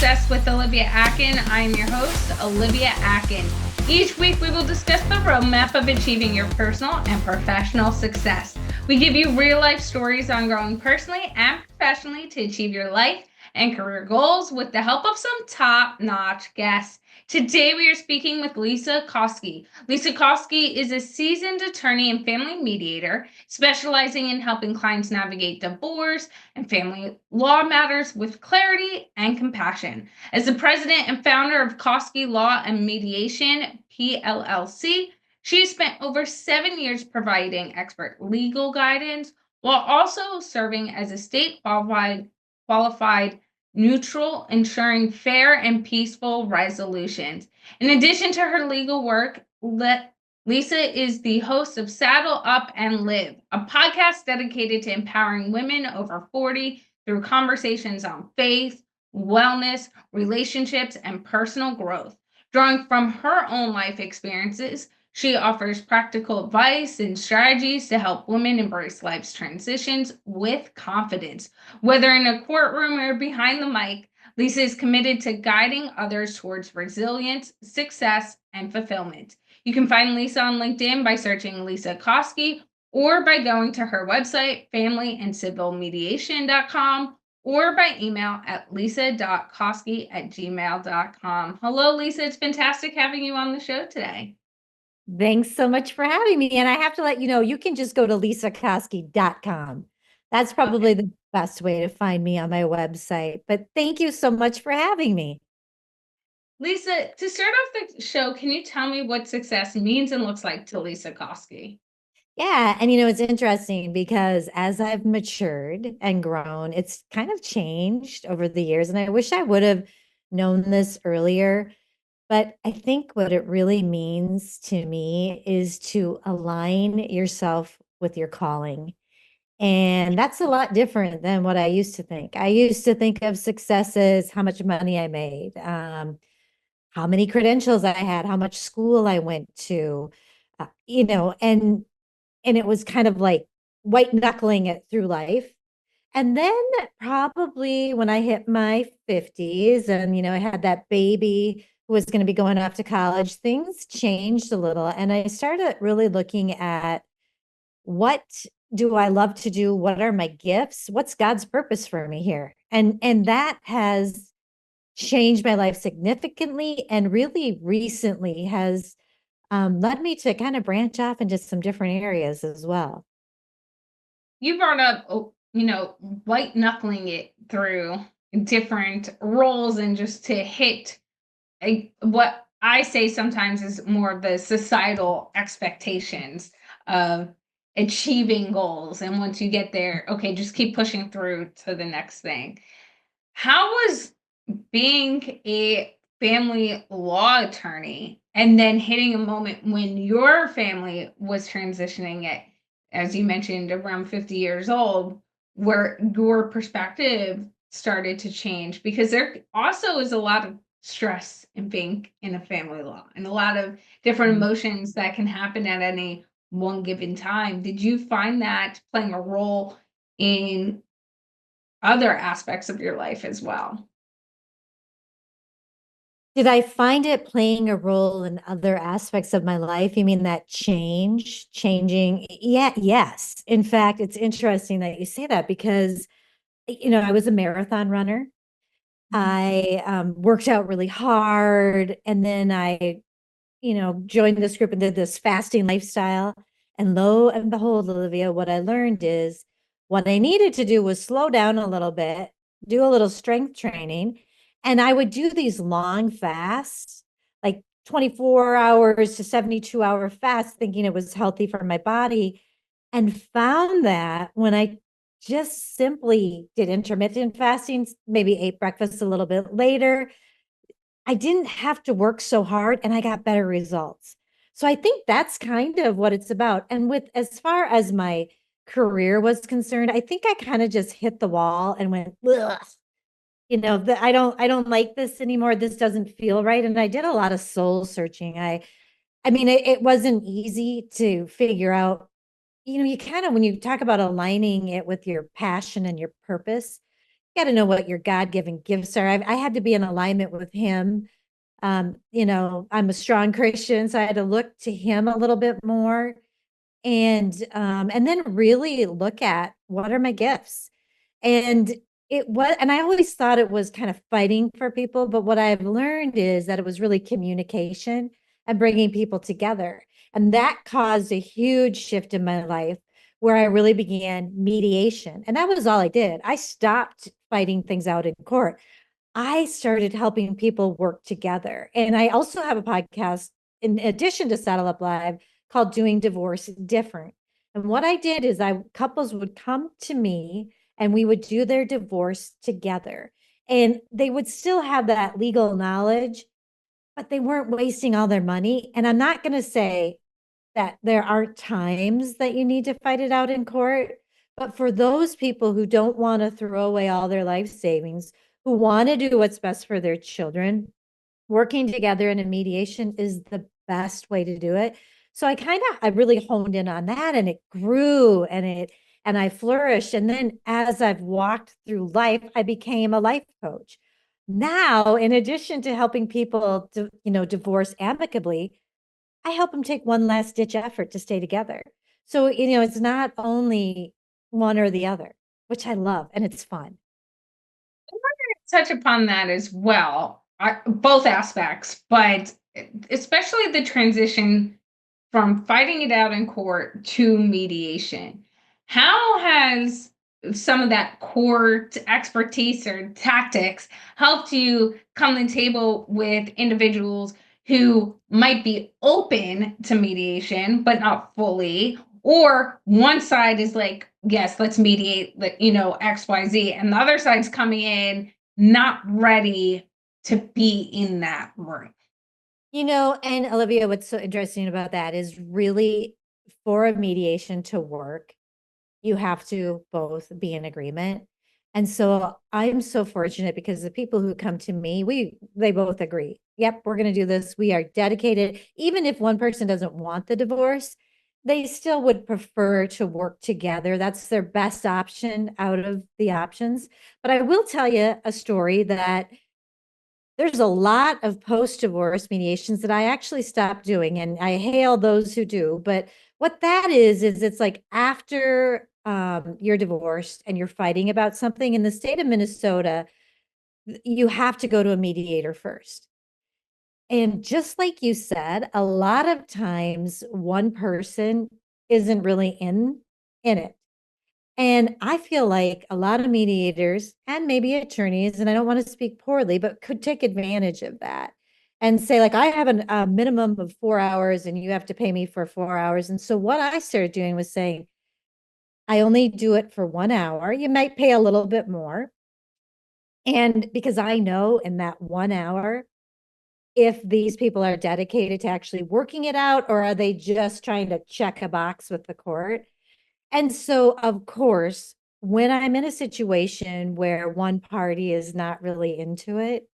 Success with Olivia Akin. I am your host, Olivia Akin. Each week we will discuss the roadmap of achieving your personal and professional success. We give you real-life stories on growing personally and professionally to achieve your life and career goals with the help of some top-notch guests. Today we are speaking with Lesa Koski. Lesa Koski is a seasoned attorney and family mediator, specializing in helping clients navigate divorce and family law matters with clarity and compassion. As the president and founder of Koski Law and Mediation, PLLC, she has spent over 7 years providing expert legal guidance while also serving as a state qualified neutral, ensuring fair and peaceful resolutions. In addition to her legal work, Lesa is the host of Saddle Up and Live, a podcast dedicated to empowering women over 40 through conversations on faith, wellness, relationships, and personal growth. Drawing from her own life experiences, she offers practical advice and strategies to help women embrace life's transitions with confidence. Whether in a courtroom or behind the mic, Lesa is committed to guiding others towards resilience, success, and fulfillment. You can find Lesa on LinkedIn by searching Lesa Koski or by going to her website, familyandcivilmediation.com, or by email at lesa.koski@gmail.com. Hello, Lesa. It's fantastic having you on the show today. Thanks so much for having me. And I have to let you know, you can just go to lesakoski.com. That's probably the best way to find me on my website. But thank you so much for having me. Lesa, to start off the show, can you tell me what success means and looks like to Lesa Koski? Yeah. And it's interesting because as I've matured and grown, it's kind of changed over the years. And I wish I would have known this earlier. But I think what it really means to me is to align yourself with your calling. And that's a lot different than what I used to think. I used to think of success as how much money I made, how many credentials I had, how much school I went to, and it was kind of like white-knuckling it through life. And then probably when I hit my 50s and, I had that baby who was going to be going off to college, things changed a little. And I started really looking at what do I love to do? What are my gifts? What's God's purpose for me here? And that has changed my life significantly and really recently has led me to kind of branch off into some different areas as well. You brought up, white knuckling it through different roles and just to hit what I say sometimes is more of the societal expectations of achieving goals. And once you get there, okay, just keep pushing through to the next thing. How was being a family law attorney and then hitting a moment when your family was transitioning it, as you mentioned, around 50 years old, where your perspective started to change? Because there also is a lot of stress in being in a family law and a lot of different emotions that can happen at any one given time. Did you find that playing a role in other aspects of your life as well? Did I find it playing a role in other aspects of my life? You mean that changing? Yeah, yes. In fact, it's interesting that you say that because, I was a marathon runner. I worked out really hard. And then I, joined this group and did this fasting lifestyle. And lo and behold, Olivia, what I learned is what I needed to do was slow down a little bit, do a little strength training. And I would do these long fasts, like 24 hours to 72-hour fasts, thinking it was healthy for my body. And found that when I just simply did intermittent fasting, maybe ate breakfast a little bit later, I didn't have to work so hard and I got better results. So I think that's kind of what it's about. And with as far as my career was concerned, I think I kind of just hit the wall and went, ugh, I don't like this anymore. This doesn't feel right. And I did a lot of soul searching. I mean, it wasn't easy to figure out, you kind of, when you talk about aligning it with your passion and your purpose, got to know what your God-given gifts are. I had to be in alignment with him. I'm a strong Christian, so I had to look to him a little bit more, and then really look at what are my gifts. And and I always thought it was kind of fighting for people, but what I've learned is that it was really communication and bringing people together. And that caused a huge shift in my life where I really began mediation. And that was all I did. I stopped fighting things out in court. I started helping people work together. And I also have a podcast in addition to Saddle Up Live called Doing Divorce Different. And what I did is couples would come to me and we would do their divorce together. And they would still have that legal knowledge, but they weren't wasting all their money. And I'm not going to say that there aren't times that you need to fight it out in court. But for those people who don't want to throw away all their life savings, who want to do what's best for their children, working together in a mediation is the best way to do it. So I really honed in on that, and it grew and I flourished. And then as I've walked through life, I became a life coach. Now, in addition to helping people to, divorce amicably, I help them take one last ditch effort to stay together. So, it's not only one or the other, which I love, and it's fun. Touch upon that as well, both aspects, but especially the transition from fighting it out in court to mediation. How has some of that court expertise or tactics helped you come to the table with individuals who might be open to mediation, but not fully? Or one side is like, yes, let's mediate, XYZ, and the other side's coming in not ready to be in that room. And Olivia, what's so interesting about that is really for a mediation to work, you have to both be in agreement. And so I'm so fortunate because the people who come to me, they both agree. Yep, we're going to do this. We are dedicated. Even if one person doesn't want the divorce, they still would prefer to work together. That's their best option out of the options. But I will tell you a story that there's a lot of post-divorce mediations that I actually stopped doing, and I hail those who do. But what that is it's like after you're divorced and you're fighting about something in the state of Minnesota, you have to go to a mediator first. And just like you said, a lot of times one person isn't really in it. And I feel like a lot of mediators and maybe attorneys, and I don't want to speak poorly, but could take advantage of that and say, like, I have a minimum of 4 hours and you have to pay me for 4 hours. And so what I started doing was saying, I only do it for 1 hour. You might pay a little bit more. And because I know in that 1 hour, if these people are dedicated to actually working it out, or are they just trying to check a box with the court? And so, of course, when I'm in a situation where one party is not really into it,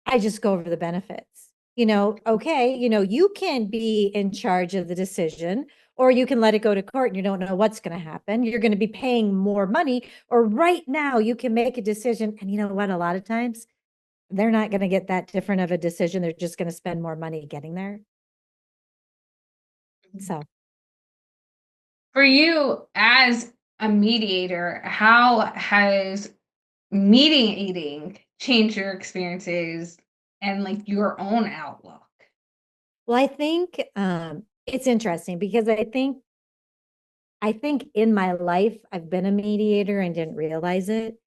I just go over the benefits. Okay, you can be in charge of the decision, or you can let it go to court and you don't know what's going to happen. You're going to be paying more money, or right now you can make a decision. And you know what? A lot of times they're not going to get that different of a decision. They're just going to spend more money getting there. So, For you as a mediator, how has mediating changed your experiences and like your own outlook? well, I think it's interesting because I think in my life, I've been a mediator and didn't realize it.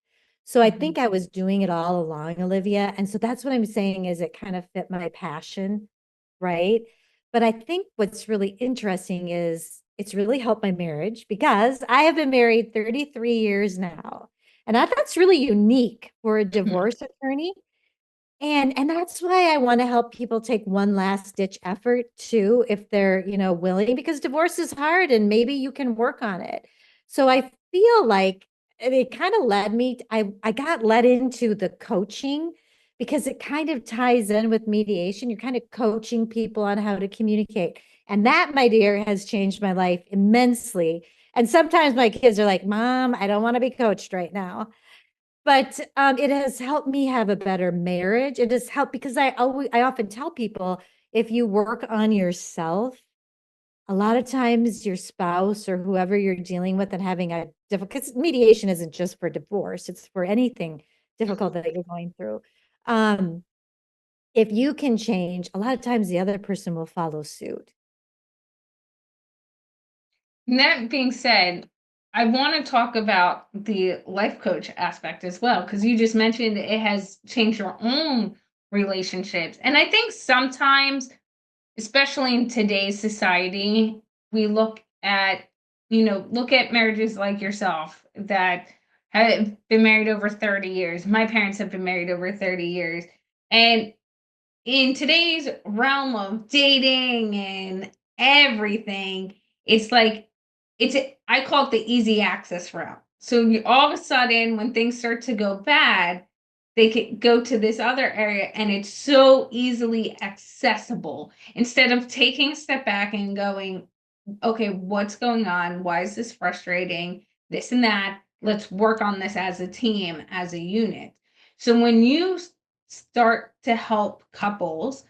So I think I was doing it all along, Olivia. And so that's what I'm saying is it kind of fit my passion, right? But I think what's really interesting is it's really helped my marriage because I have been married 33 years now. And that's really unique for a divorce attorney. And that's why I want to help people take one last ditch effort too, if they're, willing, because divorce is hard and maybe you can work on it. So I feel like it kind of led me, I got led into the coaching because it kind of ties in with mediation. You're kind of coaching people on how to communicate. And that, my dear, has changed my life immensely. And sometimes my kids are like, Mom, I don't want to be coached right now. But it has helped me have a better marriage. It has helped because I often tell people if you work on yourself, a lot of times your spouse or whoever you're dealing with and having a difficult, because mediation isn't just for divorce, it's for anything difficult that you're going through. Um, if you can change, a lot of times the other person will follow suit. And that being said, I want to talk about the life coach aspect as well, because you just mentioned it has changed your own relationships. And I think sometimes, especially in today's society, we look at marriages like yourself that have been married over 30 years. My parents have been married over 30 years. And in today's realm of dating and everything, it's like it's I call it the easy access route. So all of a sudden, when things start to go bad, they can go to this other area, and it's so easily accessible. Instead of taking a step back and going, okay, what's going on? Why is this frustrating? This and that. Let's work on this as a team, as a unit. So when you start to help couples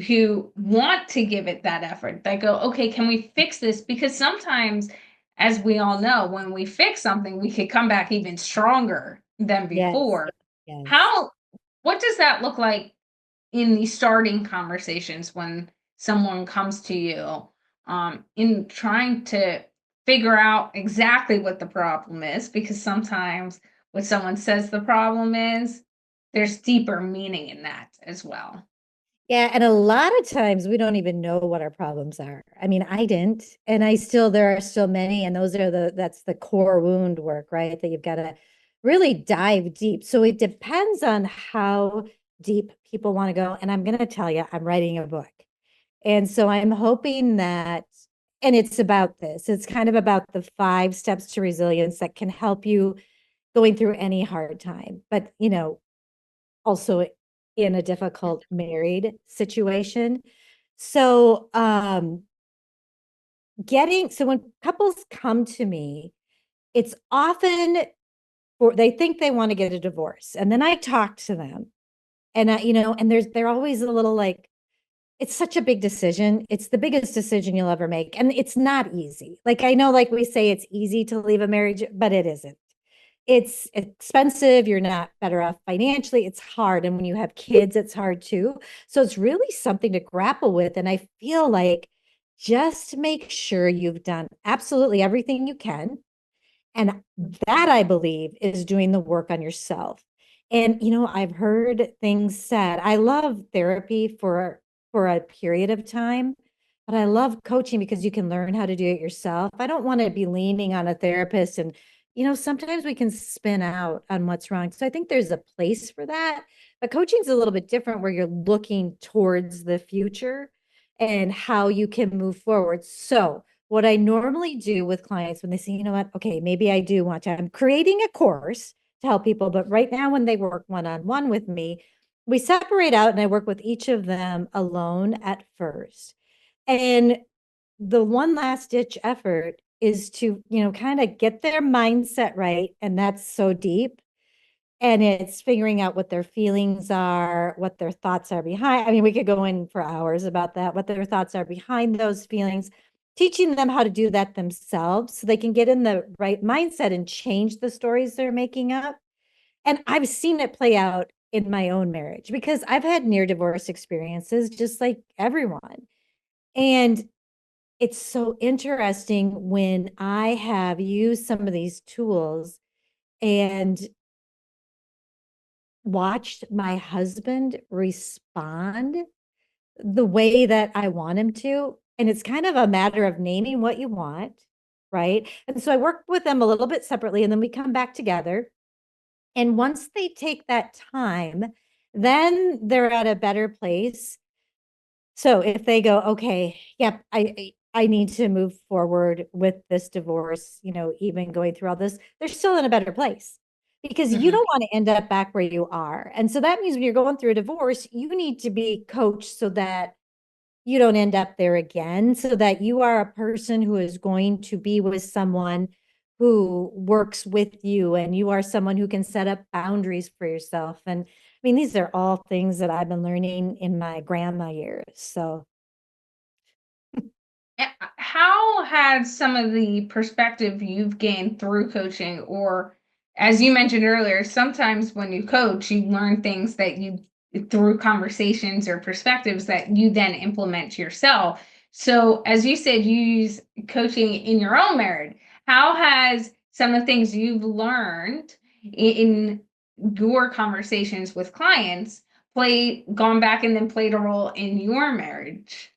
who want to give it that effort, that go, okay, can we fix this? Because sometimes, as we all know, when we fix something, we could come back even stronger than Yes. before. Yes. How, what does that look like in the starting conversations when someone comes to you in trying to figure out exactly what the problem is? Because sometimes what someone says the problem is, there's deeper meaning in that as well. Yeah, and a lot of times we don't even know what our problems are. I mean, I didn't, and there are still many, and that's the core wound work, right? That you've got to really dive deep. So it depends on how deep people want to go. And I'm going to tell you, I'm writing a book. And so I'm hoping that, and it's about this, it's kind of about the 5 steps to resilience that can help you going through any hard time. But, also in a difficult married situation. So, so when couples come to me, it's often or they think they want to get a divorce. And then I talk to them and and they're always a little like, it's such a big decision. It's the biggest decision you'll ever make. And it's not easy. Like I know, like we say it's easy to leave a marriage, but it isn't. It's expensive. You're not better off financially. It's hard. And when you have kids, it's hard too. So it's really something to grapple with. And I feel like just make sure you've done absolutely everything you can. And that I believe is doing the work on yourself. And I've heard things said. I love therapy for a period of time, but I love coaching because you can learn how to do it yourself. I don't want to be leaning on a therapist and sometimes we can spin out on what's wrong. So I think there's a place for that. But coaching's a little bit different where you're looking towards the future and how you can move forward. So what I normally do with clients when they say, you know what, okay, maybe I do want to, I'm creating a course to help people. But right now, when they work one-on-one with me, we separate out and I work with each of them alone at first. And the one last ditch effort is to, kind of get their mindset right. And that's so deep. And it's figuring out what their feelings are, what their thoughts are behind. I mean, we could go in for hours about that, what their thoughts are behind those feelings, teaching them how to do that themselves so they can get in the right mindset and change the stories they're making up. And I've seen it play out in my own marriage because I've had near divorce experiences just like everyone. And it's so interesting when I have used some of these tools and watched my husband respond the way that I want him to. And it's kind of a matter of naming what you want, right? And so I work with them a little bit separately and then we come back together. And once they take that time, then they're at a better place. So if they go, okay, yep, I need to move forward with this divorce, even going through all this, they're still in a better place because you Mhm. don't want to end up back where you are. And so that means when you're going through a divorce, you need to be coached so that you don't end up there again, so that you are a person who is going to be with someone who works with you, and you are someone who can set up boundaries for yourself. And I mean, these are all things that I've been learning in my grandma years. So, How has some of the perspective you've gained through coaching, or as you mentioned earlier, sometimes when you coach, you learn things that you through conversations or perspectives that you then implement yourself. So, as you said, you use coaching in your own marriage. How has some of the things you've learned in your conversations with clients gone back and then played a role in your marriage?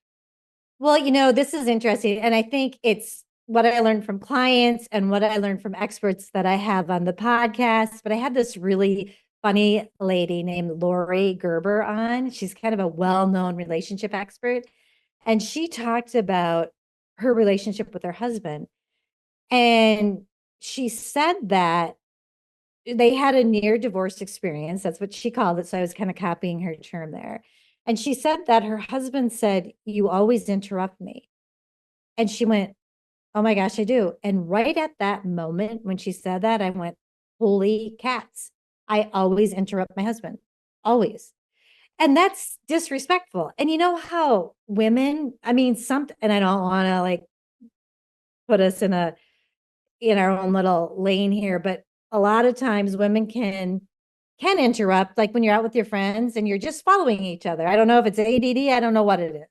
well, this is interesting. And I think it's what I learned from clients and what I learned from experts that I have on the podcast. But I had this really funny lady named Lori Gerber on. She's kind of a well-known relationship expert. And she talked about her relationship with her husband. And she said that they had a near divorce experience. That's what she called it. So I was kind of copying her term there. And she said that her husband said, "You always interrupt me." And she went, "Oh my gosh, I do." And right at that moment when she said that, I went, "Holy cats. I always interrupt my husband. Always." And that's disrespectful. And you know how women, I mean, and I don't want to like put us in our own little lane here, but a lot of times women can interrupt, like when you're out with your friends and you're just following each other. I don't know if it's ADD, I don't know what it is.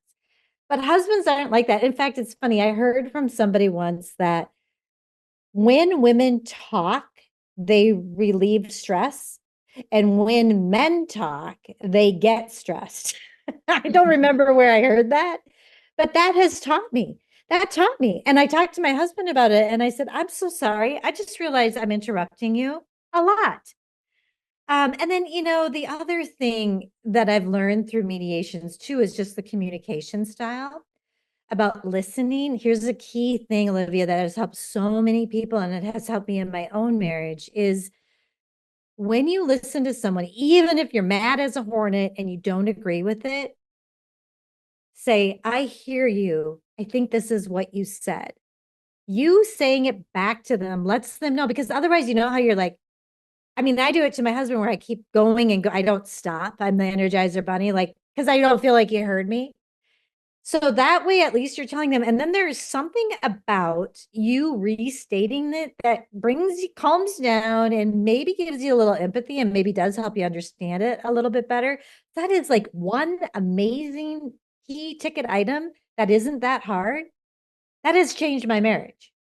But husbands aren't like that. In fact, it's funny. I heard from somebody once that when women talk, they relieve stress. And when men talk, they get stressed. I don't remember where I heard that, but that has taught me. That taught me. And I talked to my husband about it and I said, "I'm so sorry. I just realized I'm interrupting you a lot." And then, the other thing that I've learned through mediations too is just the communication style about listening. Here's a key thing, Olivia, that has helped so many people, and it has helped me in my own marriage, is when you listen to someone, even if you're mad as a hornet and you don't agree with it, say, "I hear you. I think this is what you said." You saying it back to them lets them know, because otherwise, you know how you're like, I mean, I do it to my husband where I keep going and I don't stop. I'm the Energizer Bunny, like, because I don't feel like you heard me. So that way, at least you're telling them. And then there's something about you restating it that brings you, calms down, and maybe gives you a little empathy and maybe does help you understand it a little bit better. That is like one amazing key ticket item that isn't that hard. That has changed my marriage.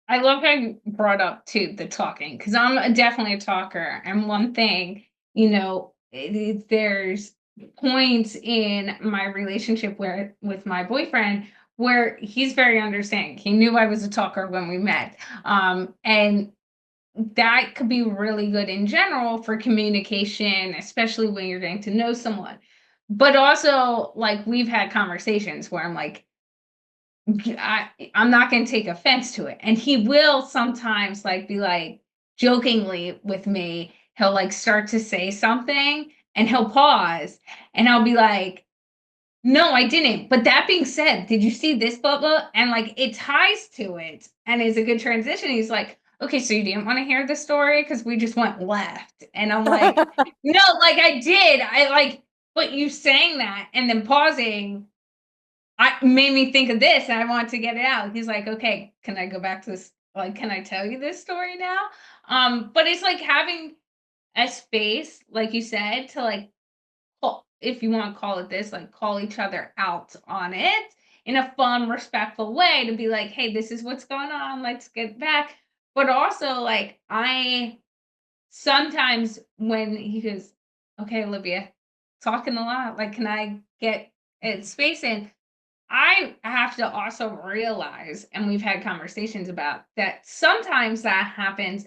I love how you brought up too the talking, because definitely a talker. And one thing, there's points in my relationship where with my boyfriend where he's very understanding. He knew I was a talker when we met. And that could be really good in general for communication, especially when you're getting to know someone. But also, like, we've had conversations where I'm like, I'm not going to take offense to it. And he will sometimes like be like jokingly with me. He'll like start to say something and he'll pause and I'll be like, "No, I didn't. But that being said, did you see this blah blah?" And like it ties to it and is a good transition. He's like, "Okay, so you didn't want to hear the story because we just went left." And I'm like, "No, like I did. I like, but you saying that and then pausing I made me think of this and I want to get it out." He's like, "Okay, can I go back to this? Like, can I tell you this story now?" But it's like having a space, like you said, to like if you want to call it this, like call each other out on it in a fun, respectful way to be like, "Hey, this is what's going on. Let's get back." But also, like, I sometimes when he goes, "Okay, Olivia, talking a lot. Like, can I get space in?" I have to also realize, and we've had conversations about that sometimes that happens,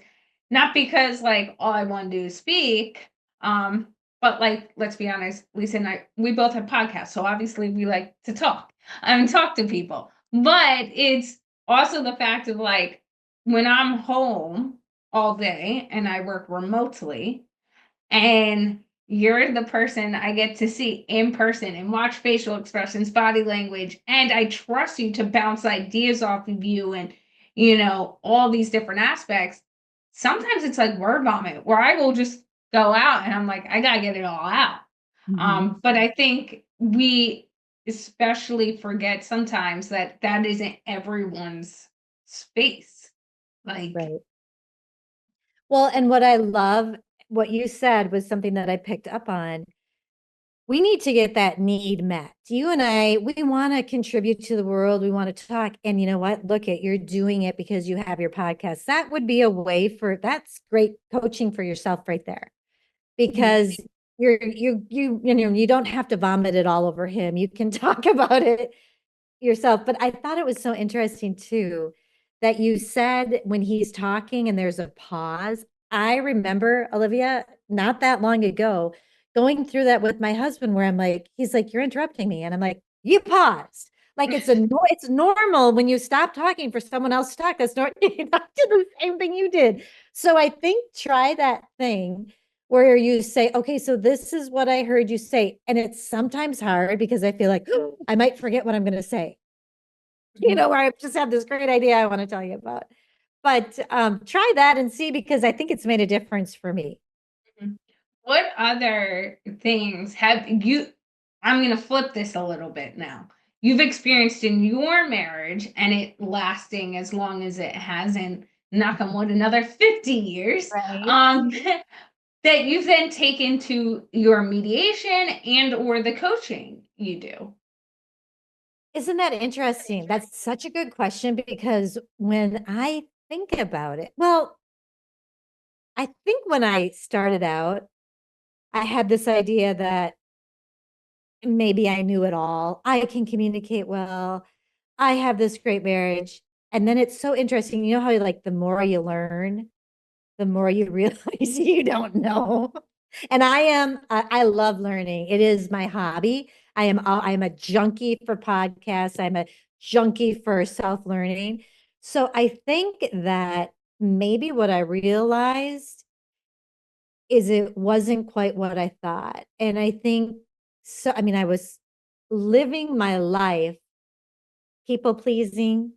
not because like all I want to do is speak, but like let's be honest, Lisa and I, we both have podcasts, so obviously we like to talk and talk to people. But it's also the fact of like when I'm home all day and I work remotely, and you're the person I get to see in person and watch facial expressions, body language, and I trust you to bounce ideas off of you and all these different aspects. Sometimes it's like word vomit where I will just go out and I'm like, I gotta get it all out. Mhm. But I think we especially forget sometimes that that isn't everyone's space. Like, Right. Well, and what I love, what you said was something that I picked up on. We need to get that need met. You and I, we want to contribute to the world. We want to talk. And you know what? Look at, you're doing it because you have your podcast. That would be a way for, that's great coaching for yourself right there. mhm, Because you don't have to vomit it all over him. You can talk about it yourself. But I thought it was so interesting too that you said when he's talking and there's a pause. I remember, Olivia, not that long ago, going through that with my husband where I'm like, he's like, you're interrupting me. And I'm like, you paused. Like it's normal when you stop talking for someone else to talk. That's not you not do the same thing you did. So I think try that thing where you say, okay, so this is what I heard you say. And it's sometimes hard because I feel like I might forget what I'm going to say, mhm, where I just have this great idea I want to tell you about. But try that and see, because I think it's made a difference for me. mhm. What other things have you I'm gonna flip this a little bit now. You've experienced in your marriage and it lasting as long as it has, and knock on wood, another 50 years, Right. um, that you've then taken to your mediation and or the coaching you do? Isn't that interesting? That's such a good question because when I think about it, well, I think when I started out, I had this idea that maybe I knew it all. I can communicate well. I have this great marriage. And then it's so interesting. You know how like the more you learn, the more you realize you don't know. And I love learning. It is my hobby. I'm a junkie for podcasts. I'm a junkie for self-learning. So I think that maybe what I realized is it wasn't quite what I thought. And I think so. I mean, I was living my life people pleasing,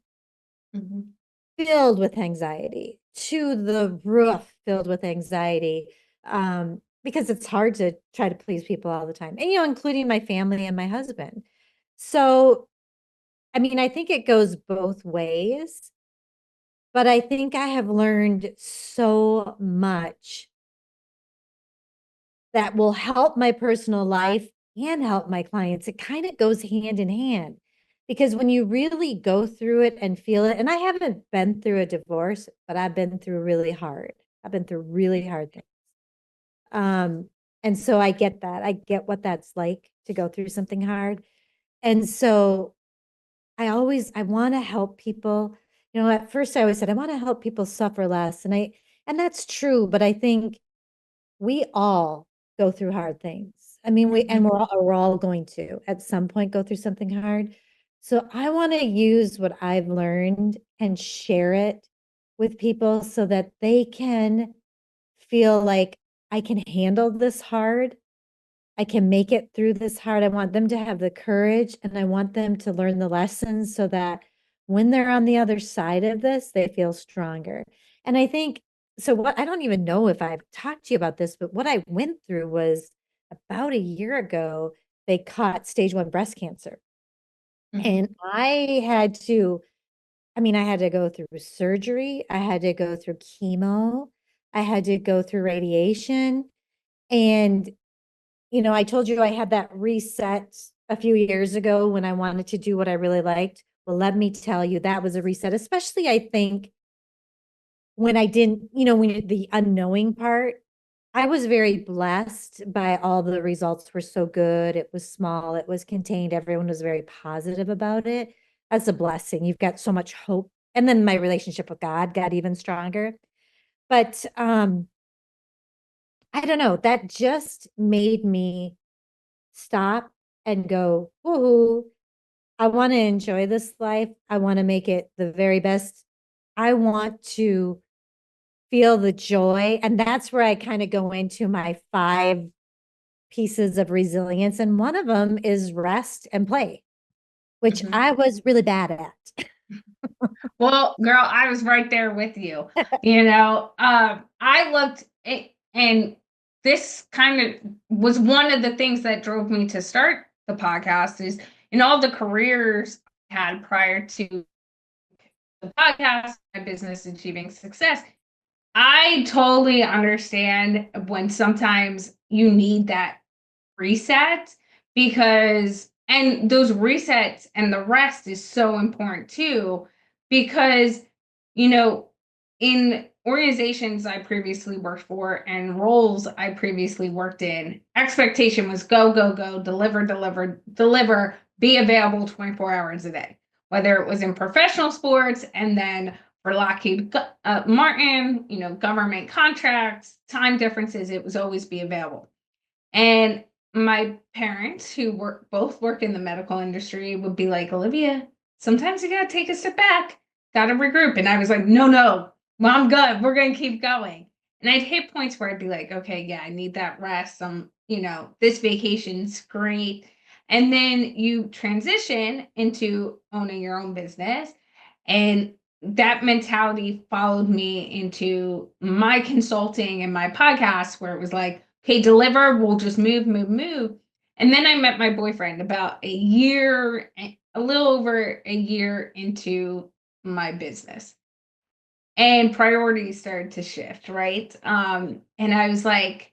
Mhm, filled with anxiety, to the roof, filled with anxiety, because it's hard to try to please people all the time, and including my family and my husband. So, I mean, I think it goes both ways, but I think I have learned so much that will help my personal life and help my clients. It kind of goes hand in hand because when you really go through it and feel it, and I haven't been through a divorce, but I've been through really hard. I've been through really hard things. Um, and so I get that. I get what that's like to go through something hard. And so I want to help people. At first I always said, I want to help people suffer less. And that's true, but I think we all go through hard things. I mean, mhm, we're all going to at some point go through something hard. So I want to use what I've learned and share it with people so that they can feel like I can handle this hard. I can make it through this hard. I want them to have the courage and I want them to learn the lessons so that when they're on the other side of this, they feel stronger. And I think so. What I don't even know if I've talked to you about this, but what I went through was about a year ago, they caught stage 1 breast cancer. mhm, And I had to go through surgery, I had to go through chemo, I had to go through radiation. And I told you I had that reset a few years ago when I wanted to do what I really liked. Well, let me tell you, that was a reset, especially I think when I didn't, when the unknowing part, I was very blessed by all the results were so good. It was small, it was contained. Everyone was very positive about it. That's a blessing. You've got so much hope. And then my relationship with God got even stronger. But I don't know, that just made me stop and go, woohoo, I want to enjoy this life. I want to make it the very best. I want to feel the joy. And that's where I kind of go into my 5 pieces of resilience. And one of them is rest and play, which mhm. I was really bad at. Well, girl, I was right there with you. I looked and this kind of was one of the things that drove me to start the podcast is in all the careers I had prior to the podcast, my business achieving success. I totally understand when sometimes you need that reset because and those resets and the rest is so important too because you know in organizations I previously worked for and roles I previously worked in, expectation was go go go, deliver deliver deliver, be available 24 hours a day, whether it was in professional sports and then for Lockheed Martin, government contracts, time differences, it was always be available. And my parents, who both work in the medical industry, would be like, Olivia, sometimes you gotta take a step back, gotta regroup. And I was like, no, no, well, I'm good. We're gonna keep going. And I'd hit points where I'd be like, okay, yeah, I need that rest. This vacation's great. And then you transition into owning your own business. And that mentality followed me into my consulting and my podcast, where it was like, okay, deliver, we'll just move, move, move. And then I met my boyfriend about a little over a year into my business. And priorities started to shift, right? And I was like,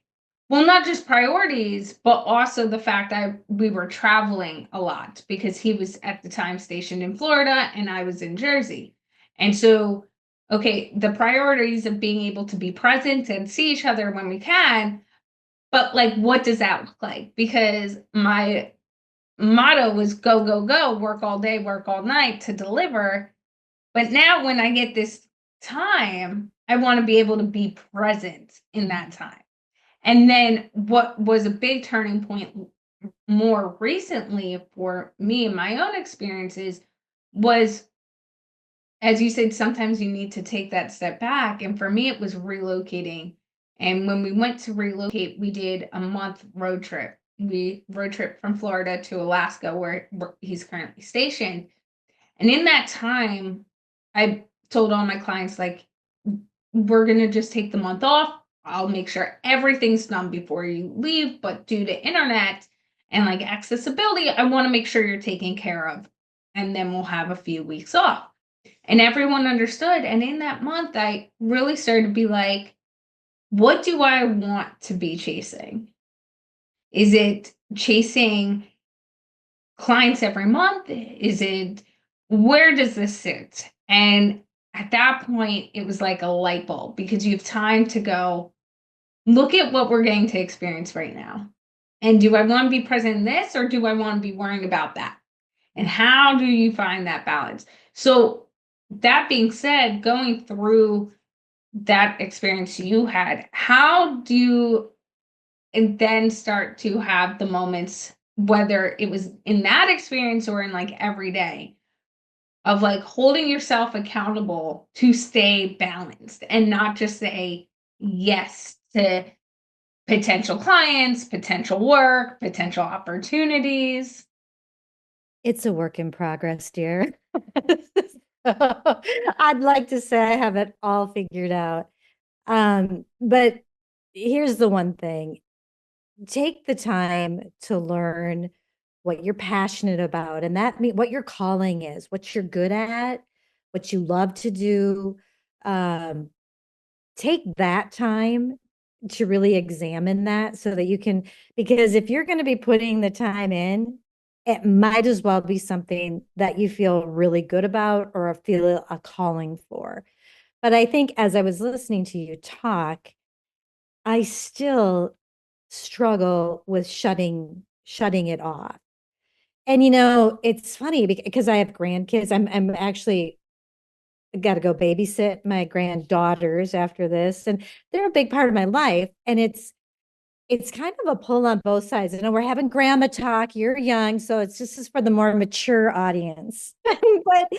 well, not just priorities, but also the fact that we were traveling a lot because he was at the time stationed in Florida and I was in Jersey. And so, okay, the priorities of being able to be present and see each other when we can, but like, what does that look like? Because my motto was go, go, go, work all day, work all night to deliver. But now when I get this time, I want to be able to be present in that time. And then what was a big turning point more recently for me and my own experiences was, as you said, sometimes you need to take that step back. And for me, it was relocating. And when we went to relocate, we did a month road trip. We road trip from Florida to Alaska, where he's currently stationed. And in that time, I told all my clients, like, we're going to just take the month off. I'll make sure everything's done before you leave. But due to internet and like accessibility, I want to make sure you're taken care of. And then we'll have a few weeks off. And everyone understood. And in that month, I really started to be like, what do I want to be chasing? Is it chasing clients every month? Is it, where does this sit? And at that point, it was like a light bulb because you have time to go look at what we're getting to experience right now. And do I want to be present in this or do I want to be worrying about that? And how do you find that balance? So, that being said, going through that experience you had, how do you and then start to have the moments, whether it was in that experience or in like every day, of like holding yourself accountable to stay balanced and not just say yes to potential clients, potential work, potential opportunities? It's a work in progress, dear. I'd like to say I have it all figured out. But here's the one thing. Take the time to learn what you're passionate about, and that mean what your calling is, what you're good at, what you love to do. Um, Take that time to really examine that so that you can, because if you're going to be putting the time in, it might as well be something that you feel really good about or feel a calling for. But I think as I was listening to you talk, I still struggle with shutting it off. And it's funny because I have grandkids. I'm actually got to go babysit my granddaughters after this, and they're a big part of my life. And it's kind of a pull on both sides. We're having grandma talk. You're young, so it's just for the more mature audience. But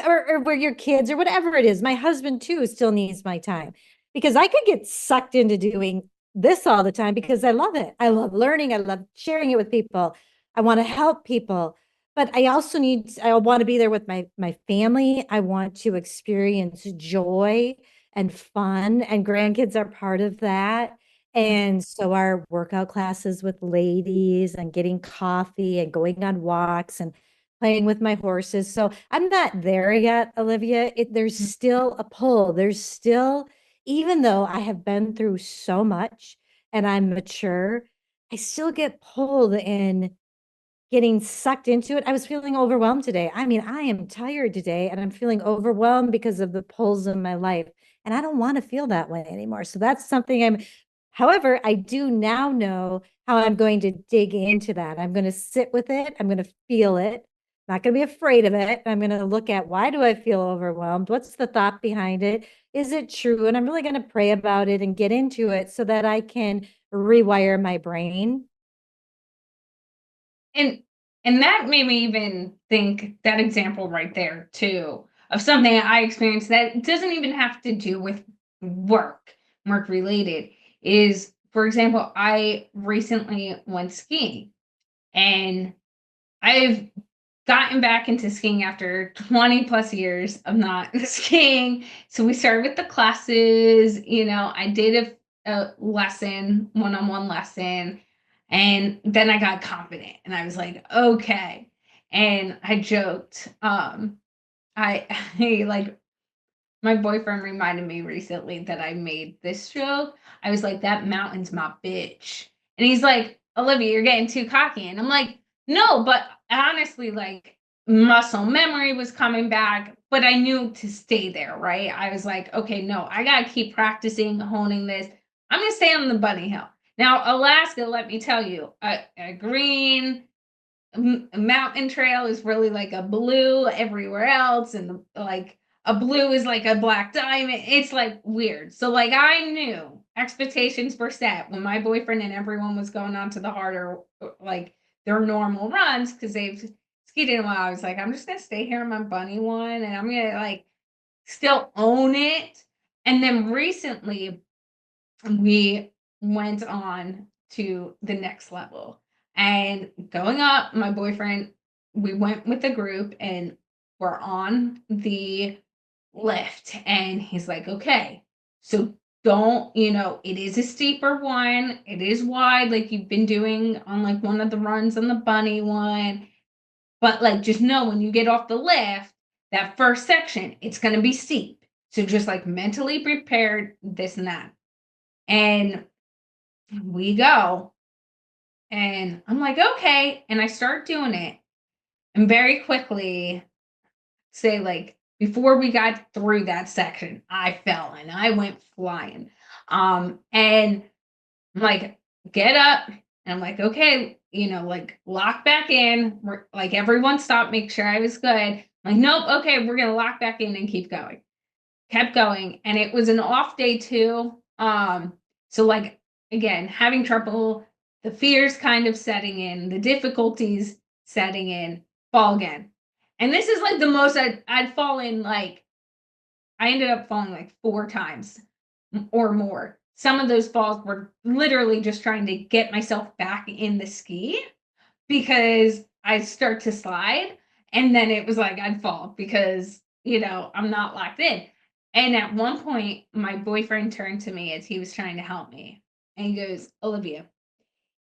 or where your kids or whatever it is. My husband too still needs my time because I could get sucked into doing this all the time because I love it. I love learning. I love sharing it with people. I want to help people. but I also I want to be there with my family. I want to experience joy and fun, and grandkids are part of that. And so our workout classes with ladies and getting coffee and going on walks and playing with my horses. So I'm not there yet, Olivia. There's still a pull. There's still, even though I have been through so much and I'm mature, I still get pulled in getting sucked into it. I was feeling overwhelmed today. I mean, I am tired today and I'm feeling overwhelmed because of the pulls of my life. And I don't want to feel that way anymore. So that's something however, I do now know how I'm going to dig into that. I'm going to sit with it. I'm going to feel it. Not going to be afraid of it. I'm going to look at, why do I feel overwhelmed? What's the thought behind it? Is it true? And I'm really going to pray about it and get into it so that I can rewire my brain. And and that made me even think, that example right there too, of something I experienced that doesn't even have to do with work related, is, for example, I recently went skiing, and I've gotten back into skiing after 20 plus years of not skiing. So we started with the classes, I did a lesson, one-on-one lesson, and then I got confident and I was like, okay. And I joked, I, I like my boyfriend reminded me recently that I made this joke. I was like, that mountain's my bitch. And he's like, Olivia, you're getting too cocky. And I'm like, no, but honestly, like, muscle memory was coming back, but I knew to stay there, right? I was like, okay, no, I got to keep practicing, honing this. I'm going to stay on the bunny hill. Now, Alaska, let me tell you, a green mountain trail is really like a blue everywhere else, and like a blue is like a black diamond. It's like weird. So like I knew expectations were set when my boyfriend and everyone was going on to the harder, like their normal runs, because they've skied in a while. I was like, I'm just gonna stay here on my bunny one, and I'm gonna like still own it. And then recently we went on to the next level, and going up, my boyfriend, we went with the group and we're on the lift, and he's like, okay, so don't, it is a steeper one, it is wide like you've been doing on like one of the runs on the bunny one, but like just know when you get off the lift, that first section, it's going to be steep, so just like mentally prepared, this and that. And we go, and I'm like, okay. And I start doing it. And very quickly, say, like, before we got through that section, I fell and I went flying. And I'm like, get up. And I'm like, okay, like lock back in. We're like, everyone stop, make sure I was good. I'm like, nope, okay, we're gonna lock back in and keep going. Kept going, and it was an off day too. So like again, having trouble, the fears kind of setting in, the difficulties setting in, fall again. And this is like the most I'd fallen, like I ended up falling like 4 times or more. Some of those falls were literally just trying to get myself back in the ski, because I start to slide, and then it was like I'd fall because, I'm not locked in. And at one point, my boyfriend turned to me as he was trying to help me, and he goes, Olivia,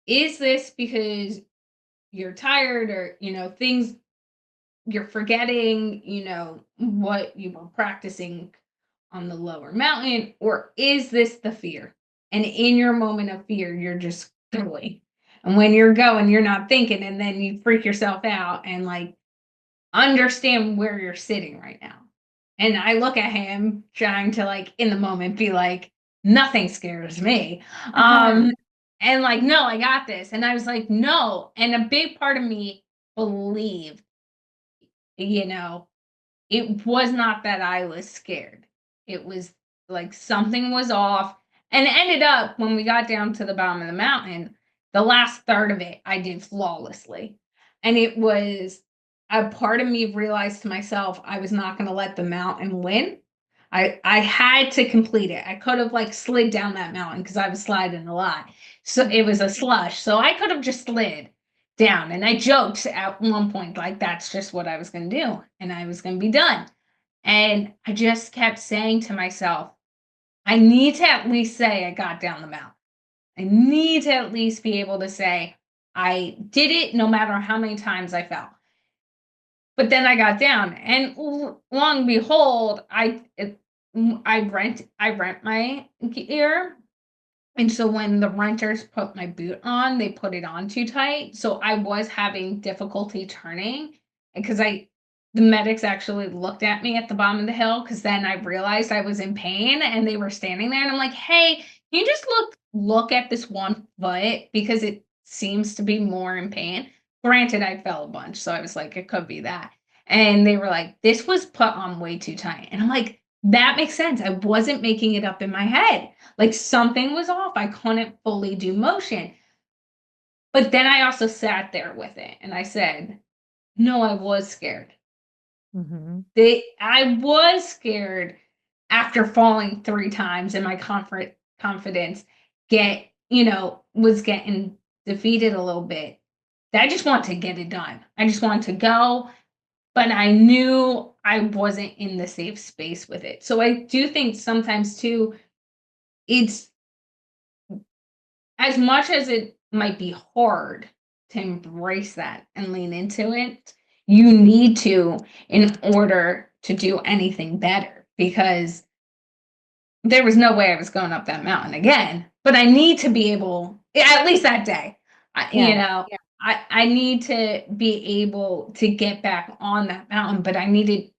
is this because you're tired, or, things you're forgetting, what you were practicing on the lower mountain, or is this the fear? And in your moment of fear, you're just going. And when you're going, you're not thinking, and then you freak yourself out and like understand where you're sitting right now. And I look at him trying to like in the moment be like, nothing scares me. And like, no, I got this. And I was like, no. And a big part of me believed, you know, it was not that I was scared. It was like something was off. And it ended up, when we got down to the bottom of the mountain, the last third of it I did flawlessly. And it was, a part of me realized to myself I was not going to let the mountain win. I had to complete it. I could have like slid down that mountain because I was sliding a lot. So it was a slush. So I could have just slid. down. And I joked at one point, like, that's just what I was going to do. And I was going to be done. And I just kept saying to myself, I need to at least say I got down the mountain. I need to at least be able to say I did it no matter how many times I fell. But then I got down, and long and behold, I rent my gear, and so when the renters put my boot on, they put it on too tight. So I was having difficulty turning because the medics actually looked at me at the bottom of the hill because then I realized I was in pain and they were standing there and I'm like, hey, can you just look at this one foot because it seems to be more in pain. Granted, I fell a bunch, so I was like, it could be that. And they were like, this was put on way too tight. And I'm like, that makes sense. I wasn't making it up in my head. Like something was off. I couldn't fully do motion. But then I also sat there with it and I said, no, I was scared. Mm-hmm. I was scared after falling 3 times and my confidence was getting defeated a little bit. I just want to get it done. I just want to go, but I knew I wasn't in the safe space with it. So I do think sometimes too, it's as much as it might be hard to embrace that and lean into it, you need to in order to do anything better because there was no way I was going up that mountain again. But I need to be able, at least that day, Yeah. I need to be able to get back on that mountain. But I needed,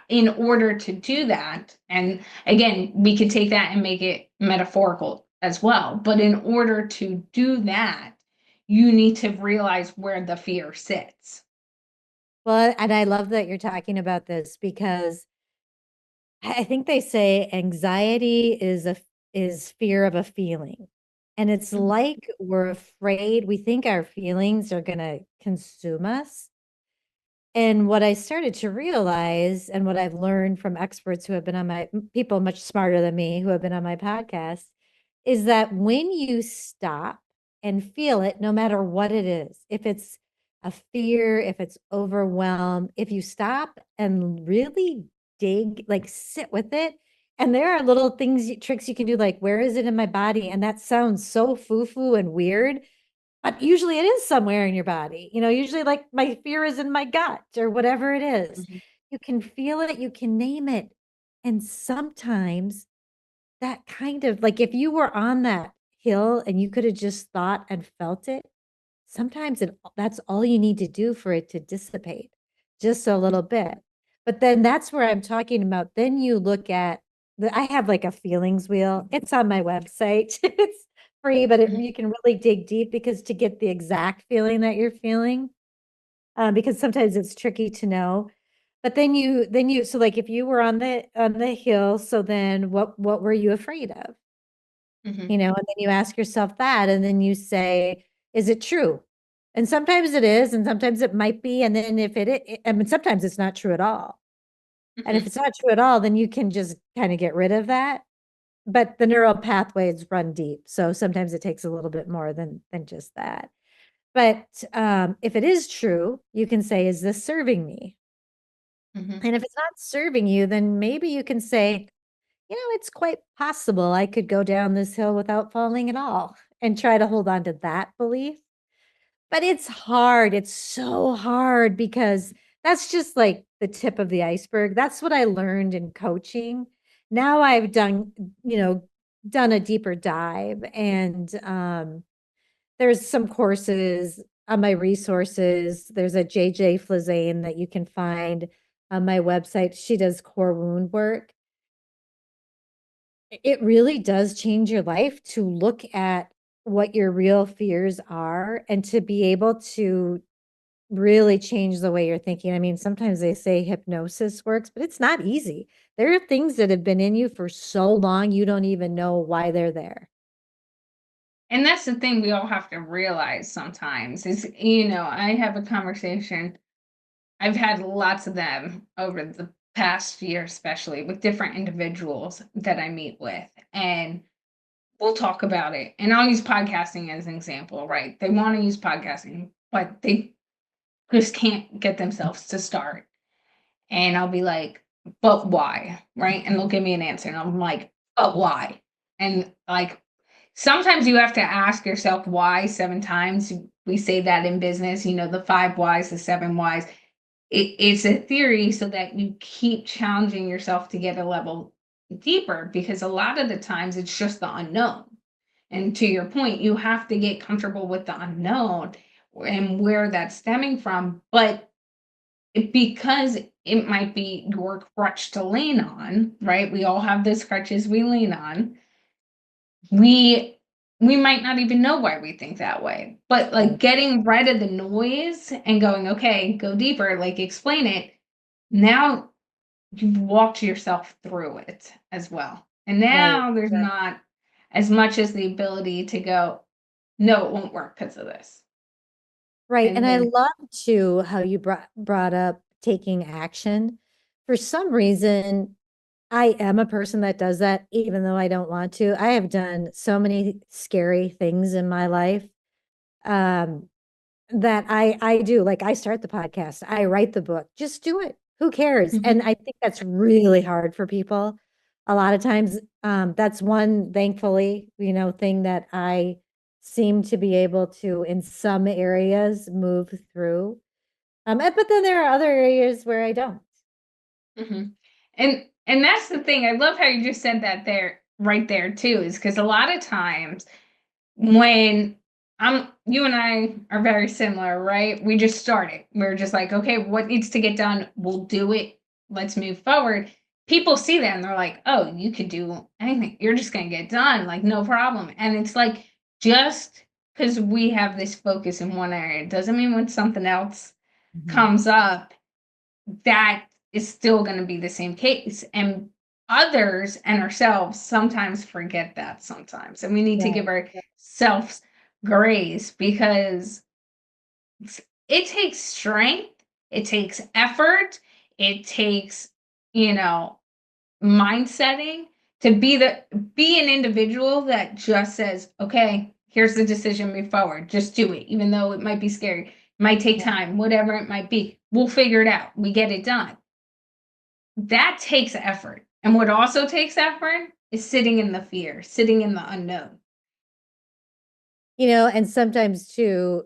in order to do that, and again, we could take that and make it metaphorical as well. But in order to do that, you need to realize where the fear sits. Well, and I love that you're talking about this because I think they say anxiety is fear of a feeling. And it's Mhm, like we're afraid, we think our feelings are going to consume us. And what I started to realize, and what I've learned from experts who have been on my people much smarter than me who have been on my podcast, is that when you stop and feel it, no matter what it is, if it's a fear, if it's overwhelm, if you stop and really dig, like sit with it, and there are little things, tricks you can do, like where is it in my body? And that sounds so foo-foo and weird, but usually it is somewhere in your body. Usually like my fear is in my gut or whatever it is. mhm, You can feel it, you can name it. And sometimes that kind of like if you were on that hill and you could have just thought and felt it, sometimes that's all you need to do for it to dissipate just a little bit. But then that's where I'm talking about. Then you look at I have like a feelings wheel. It's on my website. It's free, but mhm, you can really dig deep because to get the exact feeling that you're feeling, because sometimes it's tricky to know. But so like if you were on the hill, so then what were you afraid of? mhm, And then you ask yourself that, and then you say, is it true? And sometimes it is, and sometimes it might be. And then if I mean, sometimes it's not true at all. And if mhm, it's not true at all, then you can just kind of get rid of that. But the neural pathways run deep. So sometimes it takes a little bit more than just that. But if it is true, you can say, is this serving me? mhm. And if it's not serving you, then maybe you can say, it's quite possible I could go down this hill without falling at all and try to hold on to that belief. But it's hard. It's so hard because that's just like the tip of the iceberg. That's what I learned in coaching. Now I've you know, done a deeper dive, and there's some courses on my resources. There's a JJ Flazane that you can find on my website. She does core wound work. It really does change your life to look at what your real fears are and to be able to really change the way you're thinking. I mean, sometimes they say hypnosis works, but it's not easy. There are things that have been in you for so long, you don't even know why they're there. And that's the thing we all have to realize sometimes is, I have a conversation. I've had lots of them over the past year, especially with different individuals that I meet with. And we'll talk about it. And I'll use podcasting as an example, right? They want to use podcasting. but they just can't get themselves to start. And I'll be like, but why? Right? And they'll give me an answer. And I'm like, but why? And like, sometimes you have to ask yourself why 7 times. We say that in business, the 5 whys, the 7 whys. It's a theory so that you keep challenging yourself to get a level deeper, because a lot of the times it's just the unknown. And to your point, you have to get comfortable with the unknown and where that's stemming from. But because it might be your crutch to lean on, right? We all have those crutches we lean on. We might not even know why we think that way. But like getting rid of the noise and going, okay, go deeper, like explain it. Now you've walked yourself through it as well. And now there's not as much as the ability to go, no, it won't work because of this. Right. And And I then, love too how you brought up taking action. For some reason, I am a person that does that, even though I don't want to. I have done so many scary things in my life. Um, that I do. Like, I start the podcast, I write the book, just do it. Who cares? mhm, And I think that's really hard for people. A lot of times, that's one, thankfully, thing that I seem to be able to, in some areas, move through. But then there are other areas where I don't. mhm. And that's the thing. I love how you just said that there, right there too, is because a lot of times when you and I are very similar, right? We just started. We're just like, okay, what needs to get done? We'll do it. Let's move forward. People see that and they're like, oh, you could do anything. You're just gonna get done, like no problem. And it's like, just because we have this focus in one area doesn't mean when something else Mhm. comes up, that is still going to be the same case. And others and ourselves sometimes forget that sometimes. And we need to give Right. ourselves grace, because it takes strength, it takes effort, it takes, you know, mindsetting to be an individual that just says, okay, here's the decision, move forward, just do it, even though it might be scary, it might take Yeah. time, whatever it might be, we'll figure it out, we get it done. That takes effort. And what also takes effort is sitting in the fear, sitting in the unknown. And sometimes too,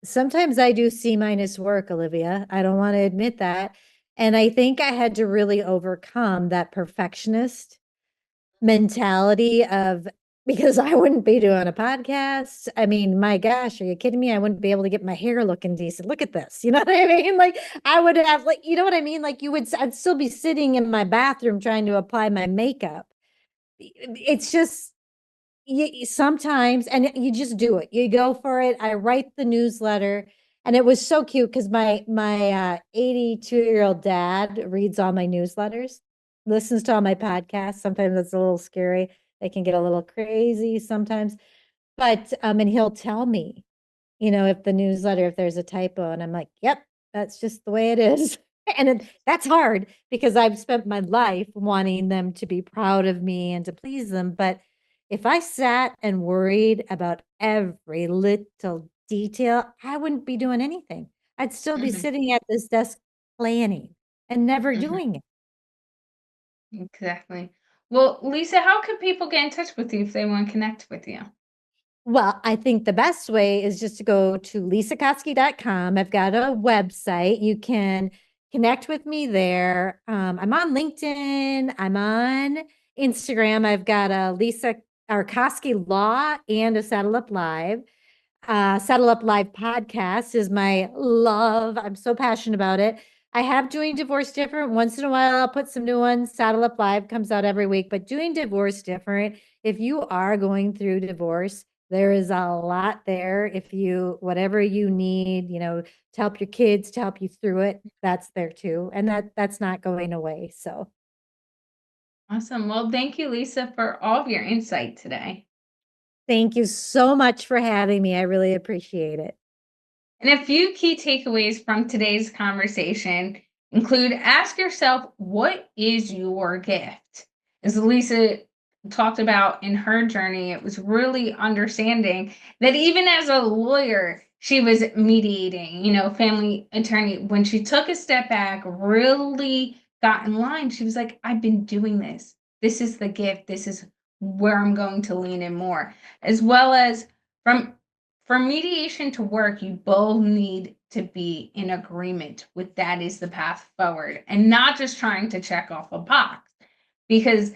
sometimes I do C minus work, Olivia. I don't want to admit that. And I think I had to really overcome that perfectionist mentality of, because I wouldn't be doing a podcast. I mean, my gosh, are you kidding me? I wouldn't be able to get my hair looking decent. Look at this. You know what I mean? Like, I would have, like, you know what I mean? Like, I'd still be sitting in my bathroom trying to apply my makeup. It's just, sometimes, and you just do it. You go for it. I write the newsletter, and it was so cute because my 82-year-old dad reads all my newsletters, listens to all my podcasts. Sometimes it's a little scary. They can get a little crazy sometimes, but and he'll tell me, if the newsletter, if there's a typo, and I'm like, yep, that's just the way it is. And that's hard because I've spent my life wanting them to be proud of me and to please them. But if I sat and worried about every little detail, I wouldn't be doing anything. I'd still be Mhm, sitting at this desk planning and never mhm, doing it. exactly. Well, Lisa, how can people get in touch with you if they want to connect with you? Well, I think the best way is just to go to lesakoski.com. I've got a website. You can connect with me there. I'm on LinkedIn. I'm on Instagram. I've got a Lesa or Koski Law and a Saddle Up Live. Saddle Up Live podcast is my love. I'm so passionate about it. I have Doing Divorce Different. Once in a while, I'll put some new ones. Saddle Up Live comes out every week, but Doing Divorce Different, if you are going through divorce, there is a lot there. If you, whatever you need, to help your kids, to help you through it, that's there too. And that's not going away. So Awesome. Well, thank you, Lisa, for all of your insight today. thank you so much for having me. I really appreciate it. And a few key takeaways from today's conversation include: ask yourself, what is your gift? As Lisa talked about in her journey, it was really understanding that even as a lawyer, she was mediating, family attorney. When she took a step back, really got in line, she was like, I've been doing this. This is the gift. This is where I'm going to lean in more. As well as for mediation to work, you both need to be in agreement with that is the path forward, and not just trying to check off a box. Because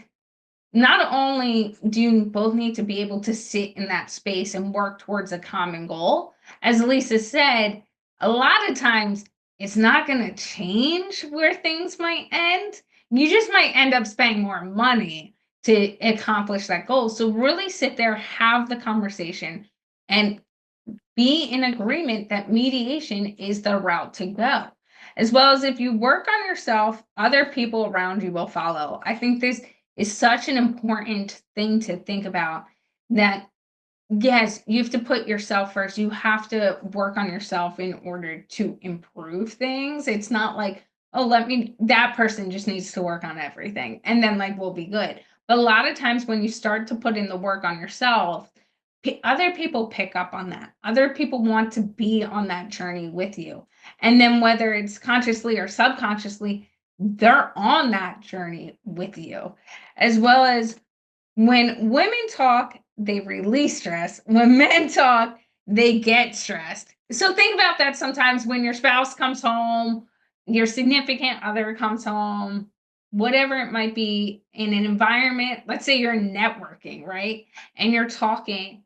not only do you both need to be able to sit in that space and work towards a common goal, as Lesa said, a lot of times it's not going to change where things might end. You just might end up spending more money to accomplish that goal. So really sit there, have the conversation, and be in agreement that mediation is the route to go. As well as if you work on yourself, other people around you will follow. I think this is such an important thing to think about, that yes, you have to put yourself first. You have to work on yourself in order to improve things. It's not like, oh, that person just needs to work on everything and then we'll be good. But a lot of times when you start to put in the work on yourself, other people pick up on that. Other people want to be on that journey with you. And then whether it's consciously or subconsciously, they're on that journey with you. As well as when women talk, they release stress. When men talk, they get stressed. So think about that sometimes when your spouse comes home, your significant other comes home, whatever it might be, in an environment, let's say you're networking, right? And you're talking.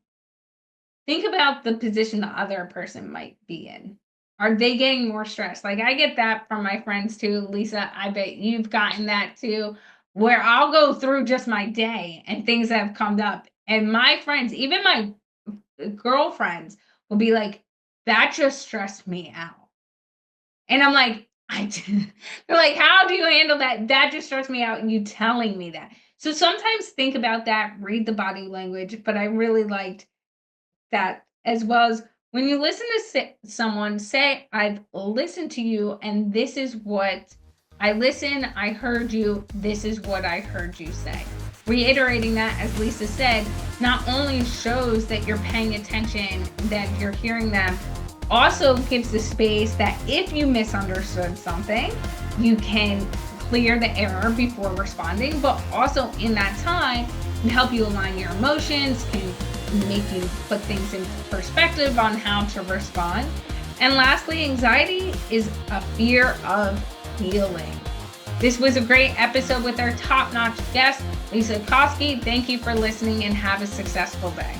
Think about the position the other person might be in. Are they getting more stressed? I get that from my friends too. Lesa, I bet you've gotten that too, where I'll go through just my day and things that have come up. And my friends, even my girlfriends, will be like, that just stressed me out. And I'm like, they're like, how do you handle that? That just stressed me out. And you telling me that. So sometimes think about that, read the body language. But I really liked that, as well as when you listen to someone say, I've listened to you and this is what I heard you, this is what I heard you say. Reiterating that, as Lesa said, not only shows that you're paying attention, that you're hearing them, also gives the space that if you misunderstood something, you can clear the error before responding, but also in that time can help you align your emotions, can make you put things in perspective on how to respond. And lastly, anxiety is a fear of healing. This was a great episode with our top-notch guest, Lesa Koski. Thank you for listening and have a successful day.